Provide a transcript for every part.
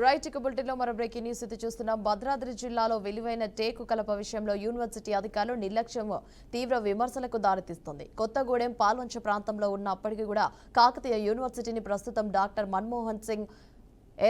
Right ఇక బులెటిన్లో మరో బ్రేకింగ్ న్యూస్ ఇది చూస్తున్నాం. భద్రాద్రి జిల్లాలో విలువైన టేకు కలప విషయంలో యూనివర్సిటీ అధికారులు నిర్లక్ష్యం తీవ్ర విమర్శలకు దారితీస్తుంది. కొత్తగూడెం పాల్వంచ ప్రాంతంలో ఉన్న అప్పటికి కూడా కాకతీయ యూనివర్సిటీని ప్రస్తుతం doctor Manmohan Singh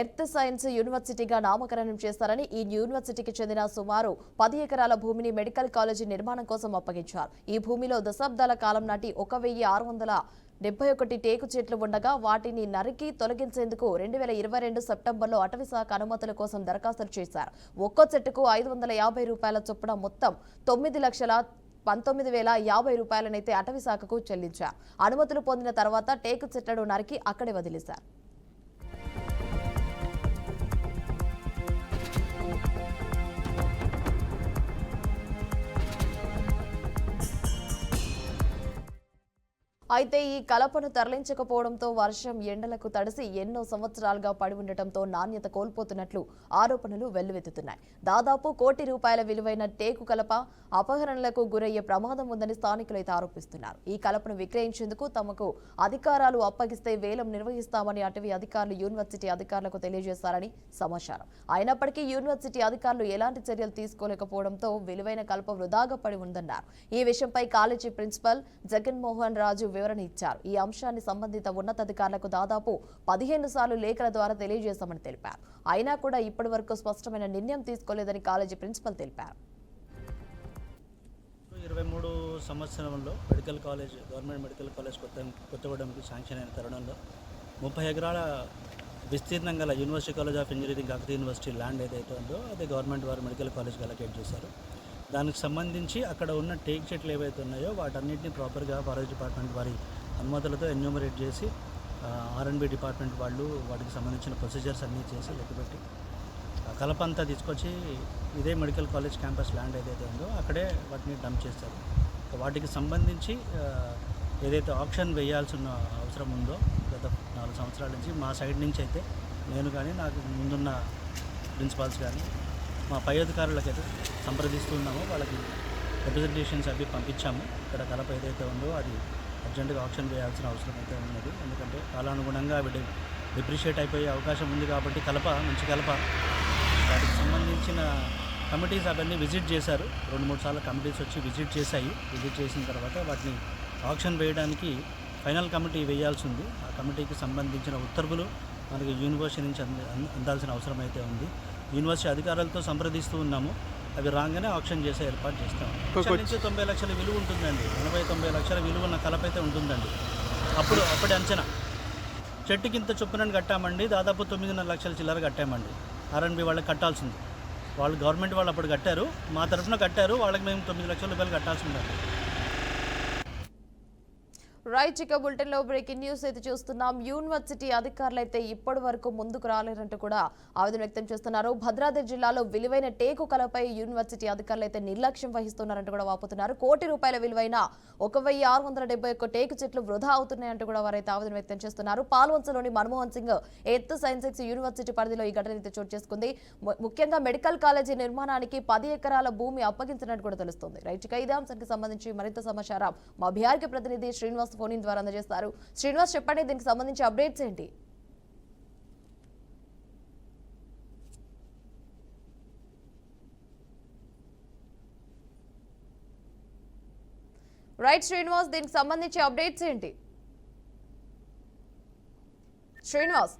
earth science యూనివర్సిటీగా నామకరణం చేస్తారని ఈ యూనివర్సిటీకి చెందిన సుమారు 10 ఎకరాల భూమిని మెడికల్ కాలేజీ నిర్మాణం కోసం అప్పగించారు. ఈ భూమిలో దశాబ్దాల కాలం నాటి 1671 టేకు చెట్లు ఉండగా వాటిని నరికి తొలగించేందుకు 2022 సెప్టెంబర్లో అటవీశాఖ అనుమతుల కోసం దరఖాస్తులు చేశారు. ఒక్కో చెట్టుకు ₹550 చొప్పున మొత్తం 9,19,050 రూపాయలనైతే అటవీశాఖకు చెల్లించారు. అనుమతులు పొందిన తర్వాత టేకు చెట్లను నరికి అక్కడే వదిలేశారు. అయితే ఈ కలపను తరలించకపోవడంతో వర్షం ఎండలకు తడిసి ఎన్నో సంవత్సరాలుగా పడి ఉండటంతో నాణ్యత కోల్పోతున్నట్లు ఆరోపణలు వెల్లువెత్తుతున్నాయి. దాదాపు ₹1 కోటి విలువైన టేకు కలప అపహరణలకు గురయ్యే ప్రమాదం ఉందని స్థానికులైతే ఆరోపిస్తున్నారు. ఈ కలపను విక్రయించేందుకు తమకు అధికారాలు అప్పగిస్తే వేలం నిర్వహిస్తామని అటవీ అధికారులు యూనివర్సిటీ అధికారులకు తెలియజేశారని సమాచారం. అయినప్పటికీ యూనివర్సిటీ అధికారులు ఎలాంటి చర్యలు తీసుకోలేకపోవడంతో విలువైన కలప వృధాగా పడి ఉందన్నారు. ఈ విషయంపై కాలేజీ ప్రిన్సిపల్ జగన్మోహన్ రాజు వివరణ ఇచ్చారు. ఈ అంశాన్ని సంబంధిత ఉన్నతాధికారులకు దాదాపు 15 సార్లు లేఖల ద్వారా తెలియజేశామని తెలిపారు. అయినా కూడా ఇప్పటి వరకు స్పష్టమైన నిర్ణయం తీసుకోలేదని కాలేజీ ప్రిన్సిపల్ తెలిపారు. 23 సంవత్సరంలో గవర్నమెంట్ మెడికల్ కాలేజ్ కొత్తగూడెంకి శాంక్షన్ అయిన తరుణంలో 30 ఎకరాల విస్తీర్ణం గల university college of engineering Kakatiya university land ఏదైతే ఉందో అది గవర్నమెంట్ వారు మెడికల్ కాలేజ్కి అలొకేట్ చేశారు. దానికి సంబంధించి అక్కడ ఉన్న టేక్ చెట్లు ఏవైతే ఉన్నాయో వాటన్నిటిని ప్రాపర్గా ఫారెస్ట్ డిపార్ట్మెంట్ వారి అనుమతులతో ఎన్యూమరేట్ చేసి R&B డిపార్ట్మెంట్ వాళ్ళు వాటికి సంబంధించిన ప్రొసీజర్స్ అన్నీ చేసి లెక్కపెట్టి కలపంతా తీసుకొచ్చి ఇదే మెడికల్ కాలేజ్ క్యాంపస్ ల్యాండ్ ఏదైతే ఉందో అక్కడే వాటిని డంప్ చేస్తారు. వాటికి సంబంధించి ఏదైతే ఆప్షన్ వేయాల్సిన అవసరం ఉందో గత 4 సంవత్సరాల నుంచి మా సైడ్ నుంచి అయితే నేను కానీ నాకు ముందున్న ప్రిన్సిపాల్స్ కానీ మా పై అధికారులకైతే సంప్రదిస్తున్నామో వాళ్ళకి రిప్రజెంటేషన్స్ అవి పంపించాము. ఇక్కడ కలప ఏదైతే ఉందో అది అర్జెంటుగా ఆప్షన్ వేయాల్సిన అవసరం అయితే ఉన్నది. ఎందుకంటే కాలానుగుణంగా అవి డిప్రిషియేట్ అయిపోయే అవకాశం ఉంది కాబట్టి మంచి కలప వాటికి సంబంధించిన కమిటీస్ అవన్నీ విజిట్ చేశారు. 2-3 సార్లు కమిటీస్ వచ్చి విజిట్ చేసిన తర్వాత వాటిని ఆప్షన్ వేయడానికి ఫైనల్ కమిటీ వేయాల్సి ఉంది. ఆ కమిటీకి సంబంధించిన ఉత్తర్వులు మనకి యూనివర్సిటీ నుంచి అందాల్సిన అవసరం అయితే ఉంది. యూనివర్సిటీ అధికారులతో సంప్రదిస్తూ ఉన్నాము. అవి రాగానే ఆప్షన్ చేసే ఏర్పాటు చేస్తాం. నుంచి 90 లక్షల విలువ ఉంటుందండి. 80-90 లక్షల విలువ ఉన్న కలప అయితే ఉంటుందండి. అప్పటి అంచనా చెట్టుకింత చొప్పున కట్టామండి. దాదాపు 9.5 లక్షల చిల్లర కట్టామండి. R&B వాళ్ళకి కట్టాల్సింది. వాళ్ళు గవర్నమెంట్ వాళ్ళు అప్పుడు కట్టారు, మా తరఫున కట్టారు. వాళ్ళకి మేము 9 లక్షల రూపాయలు కట్టాల్సి ఉందండి. రైట్ ఇక బులెటిన్లో బ్రేకింగ్ న్యూస్ అయితే చూస్తున్నాం. యూనివర్సిటీ అధికారులు అయితే ఇప్పటి వరకు ముందుకు రాలేరంటూ కూడా ఆవేదన వ్యక్తం చేస్తున్నారు. భద్రాద్రి జిల్లాలో విలువైన టేకు కలపై యూనివర్సిటీ అధికారులు అయితే నిర్లక్ష్యం వహిస్తున్నారంటూ కూడా వాపోతున్నారు. ₹1 కోటి విలువైన 1671 టేకు చెట్లు వృధా అవుతున్నాయంటూ కూడా వారైతే ఆవేదన వ్యక్తం చేస్తున్నారు. పాల్వంచలోని Manmohan Singh earth science university పరిధిలో ఈ ఘటన అయితే చోటు చేసుకుంది. ముఖ్యంగా మెడికల్ కాలేజీ నిర్మాణానికి 10 ఎకరాల భూమి అప్పగించినట్టు కూడా తెలుస్తుంది. రైట్ ఇక ఇదే అంశానికి సంబంధించి మరింత సమాచారం మా బీఆర్కే ప్రతినిధి శ్రీనివాస్ ఫోన్ ద్వారా అందజేస్తారు. శ్రీనివాస్, చెప్పండి, దీనికి సంబంధించి అప్డేట్స్ ఏంటి? రైట్ శ్రీనివాస్, దీనికి సంబంధించి అప్డేట్స్ ఏంటి? శ్రీనివాస్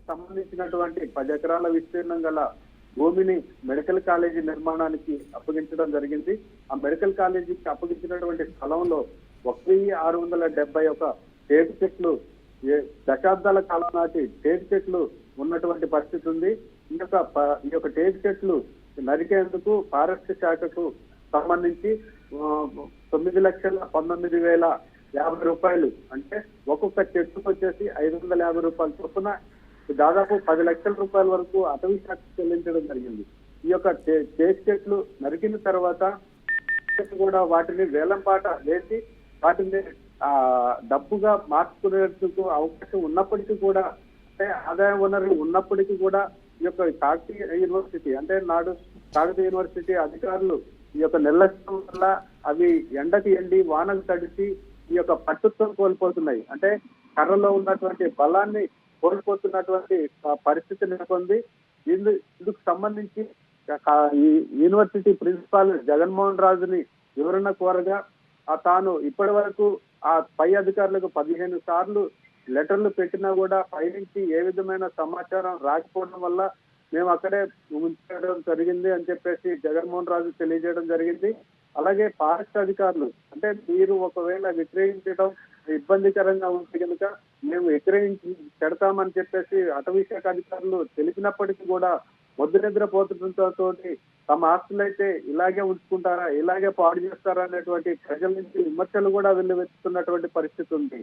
సంబంధించినటువంటి 10 ఎకరాల విస్తీర్ణం గల భూమిని మెడికల్ కాలేజీ నిర్మాణానికి అప్పగించడం జరిగింది. ఆ మెడికల్ కాలేజీకి అప్పగించినటువంటి స్థలంలో 1671 టేకు చెట్లు దశాబ్దాల కాలం నాటి టేకు చెట్లు ఉన్నటువంటి పరిస్థితి ఉంది. ఈ యొక్క టేకు చెట్లు నరికేందుకు ఫారెస్ట్ శాఖకు సంబంధించి 9,19,050 రూపాయలు, అంటే ఒక్కొక్క చెట్టుకు వచ్చేసి 550 రూపాయల చొప్పున దాదాపు 10 లక్షల రూపాయల వరకు అటవీ శాఖ చెల్లించడం జరిగింది. ఈ యొక్క టేకు చెట్లు నరికిన తర్వాత కూడా వాటిని వేలంపాట వేసి వాటిని డబ్బుగా మార్చుకునేందుకు అవకాశం ఉన్నప్పటికీ కూడా, అంటే ఆదాయ వనరులు ఉన్నప్పటికీ కూడా ఈ యొక్క కాకతీయ యూనివర్సిటీ, అంటే నాడు కాకతీయ యూనివర్సిటీ అధికారులు ఈ యొక్క నిర్లక్ష్యం వల్ల అవి ఎండకి ఎండి వానకు తడిసి ఈ యొక్క పట్టుత్వం కోల్పోతున్నాయి. అంటే కర్రలో ఉన్నటువంటి బలాన్ని కోల్పోతున్నటువంటి పరిస్థితి నెలకొంది. ఇందుకు సంబంధించి ఈ యూనివర్సిటీ ప్రిన్సిపాల్ జగన్మోహన్ రాజుని వివరణ కోరగా తాను ఇప్పటి వరకు ఆ పై అధికారులకు 15 సార్లు లెటర్లు పెట్టినా కూడా పై నుంచి ఏ విధమైన సమాచారం రాకపోవడం వల్ల మేము అక్కడే ఉంచడం జరిగింది అని చెప్పేసి జగన్మోహన్ రాజు తెలియజేయడం జరిగింది. అలాగే ఫారెస్ట్ అధికారులు, అంటే మీరు ఒకవేళ విక్రయించడం ఇబ్బందికరంగా ఉంటే కనుక మేము విక్రయించి పెడతామని చెప్పేసి అటవీ శాఖ అధికారులు తెలిపినప్పటికీ కూడా మొద్దు నిద్రపోతుండటంతో తమ ఆస్తులైతే ఇలాగే ఉంచుకుంటారా, ఇలాగే పాడు చేస్తారా అనేటువంటి ప్రజల నుంచి విమర్శలు కూడా వెల్లువెత్తుతున్నటువంటి పరిస్థితి ఉంది.